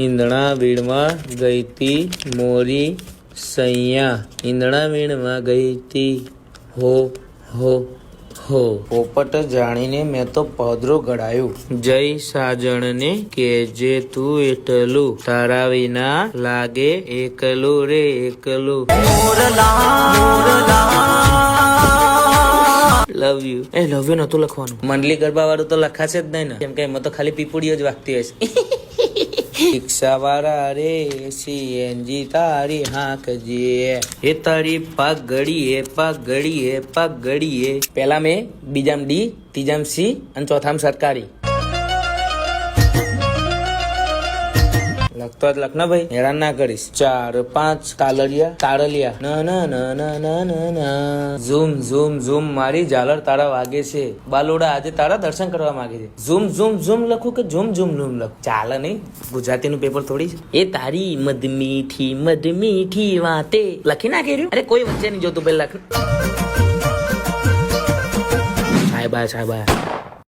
ઈંધણા વીણમાં ગઈ તી મોરી સૈયા, ઈંધણા વીણમાં ગઈ તી હો હો હો. પોપટ જાણીને મેં તો પદરો ઘડાયું, જય સાજણને કેજે તું એટલું, તારા વિના લાગે એકલું રે એકલું. Love you. A love you નતું લખવાનું, મંડલી ગરબા વાળું તો લખાશે જ નહીં ને, કેમ કે એમાં તો ખાલી પીપુડીઓ જ વાગતી હશે. રિક્ષા વાળા રે સીએનજી તારી હાંકજે, એ તારી પગડીએ પગડીએ પગડીએ. પેલા મેં, બીજામ ડી, ત્રીજામ સી અને ચોથામ સરકારી. લખતો જ લખ ના ભાઈ, હેરાન ના કરીશ. 4 5 તાલડિયા તાળલિયા ના ના ના ના ના ના ના. ઝૂમ ઝૂમ ઝૂમ મારી ઝાલર તારા વાગે છે, બાલોડા આજે તારા દર્શન કરવા માંગે છે. ઝૂમ ઝૂમ ઝૂમ લખું કે ઝૂમ ઝૂમ ઝૂમ લખું? ચાલે નહીં, ગુજરાતીનું પેપર થોડી છે. એ તારી મધ મીઠી વાતે લખી નાખી રહ્યું. અરે કોઈ વચ્ચે નહીં જોતું, પેલા લખ. સાહેબા સાહેબા.